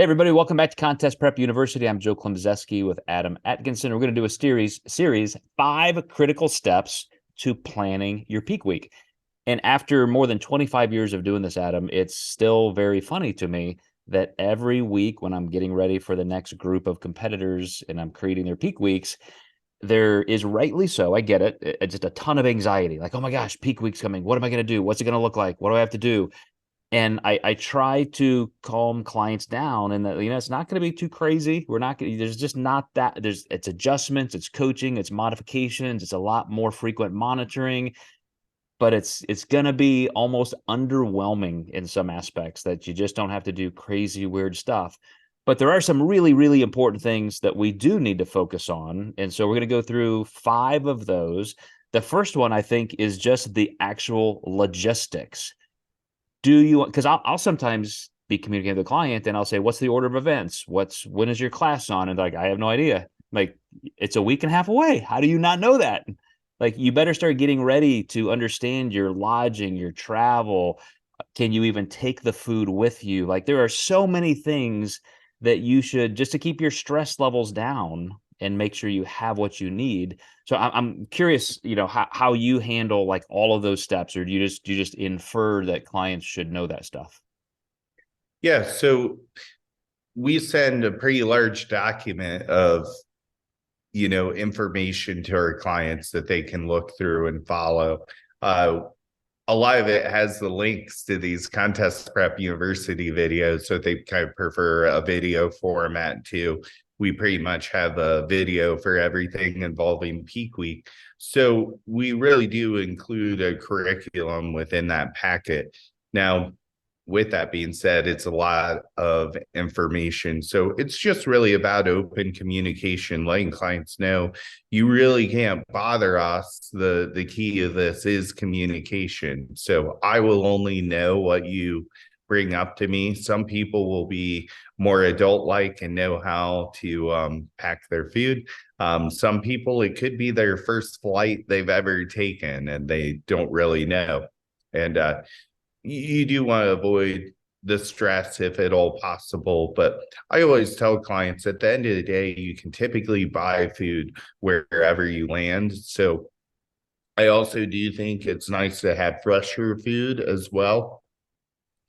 Hey, everybody, welcome back to Contest Prep University. I'm Joe Klemczewski with Adam Atkinson. We're going to do a series 5 critical steps to planning your peak week. And after more than 25 years of doing this, Adam, it's still very funny to me that every week when I'm getting ready for the next group of competitors and I'm creating their peak weeks, there is, rightly so, I get it, just a ton of anxiety. Like, oh my gosh, peak week's coming. What am I going to do? What's it going to look like? What do I have to do? And I try to calm clients down, and that, it's not going to be too crazy. We're not going to, there's just not that, it's adjustments, it's coaching, it's modifications, it's a lot more frequent monitoring, but it's going to be almost underwhelming in some aspects, that you just don't have to do crazy, weird stuff. But there are some really, really important things that we do need to focus on. And so we're going to go through 5 of those. The first one, I think, is just the actual logistics. Because I'll sometimes be communicating with the client and I'll say, what's the order of events? When is your class on? And like, I have no idea. Like, it's a week and a half away. How do you not know that? Like, you better start getting ready to understand your lodging, your travel. Can you even take the food with you? Like, there are so many things that you should, just to keep your stress levels down and make sure you have what you need. So I'm curious, how you handle like all of those steps, or do you just infer that clients should know that stuff? Yeah, so we send a pretty large document of, information to our clients that they can look through and follow. A lot of it has the links to these Contest Prep University videos, so if they kind of prefer a video format too. We pretty much have a video for everything involving peak week. So we really do include a curriculum within that packet. Now, with that being said, it's a lot of information. So it's just really about open communication, letting clients know you really can't bother us. The key of this is communication. So I will only know what you bring up to me. Some people will be more adult-like and know how to pack their food. Some people, it could be their first flight they've ever taken and they don't really know. And you do want to avoid the stress if at all possible. But I always tell clients at the end of the day, you can typically buy food wherever you land. So I also do think it's nice to have fresher food as well.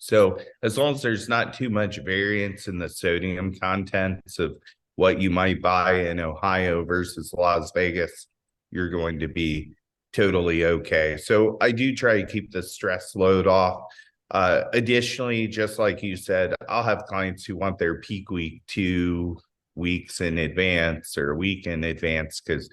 So as long as there's not too much variance in the sodium contents of what you might buy in Ohio versus Las Vegas, you're going to be totally okay. So I do try to keep the stress load off. Additionally, just like you said, I'll have clients who want their peak week 2 weeks in advance or a week in advance, because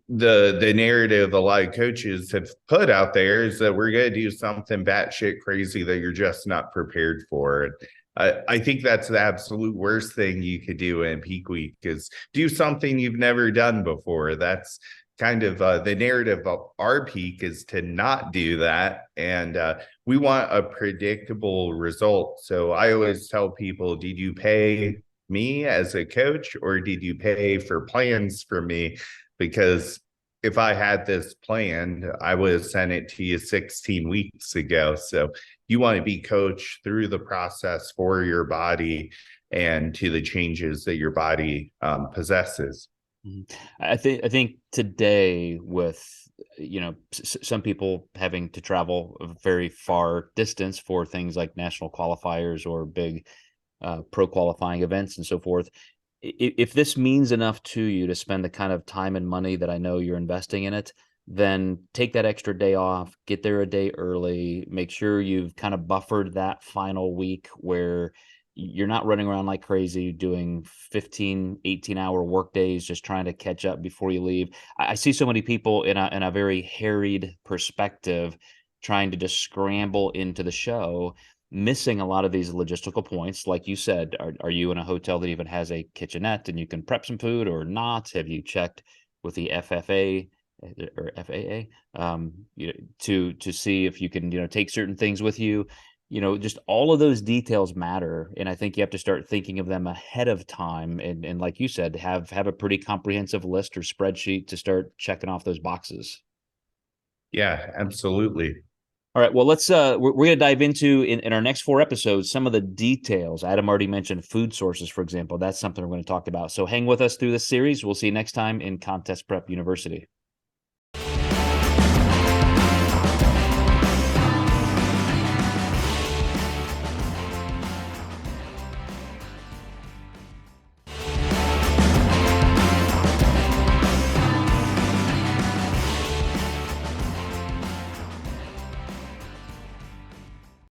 the narrative a lot of coaches have put out there is that we're going to do something batshit crazy that you're just not prepared for. I think that's the absolute worst thing you could do in peak week, is do something you've never done before. That's kind of the narrative of our peak, is to not do that. And we want a predictable result. So I always tell people, did you pay me as a coach, or did you pay for plans from me? Because if I had this planned, I would have sent it to you 16 weeks ago. So you want to be coached through the process for your body and to the changes that your body possesses. I think today, with some people having to travel a very far distance for things like national qualifiers or big pro qualifying events and so forth, if this means enough to you to spend the kind of time and money that I know you're investing in it, then take that extra day off, get there a day early, make sure you've kind of buffered that final week where you're not running around like crazy doing 15, 18-hour work days, just trying to catch up before you leave. I see so many people in a very harried perspective trying to just scramble into the show, missing a lot of these logistical points. Like you said, are you in a hotel that even has a kitchenette and you can prep some food or not? Have you checked with the FFA or FAA to see if you can take certain things with you? Just all of those details matter, and I think you have to start thinking of them ahead of time, and like you said, have a pretty comprehensive list or spreadsheet to start checking off those boxes. Yeah, absolutely. All right. Well, let's we're going to dive into in our next 4 episodes some of the details. Adam already mentioned food sources, for example. That's something we're going to talk about. So hang with us through this series. We'll see you next time in Contest Prep University.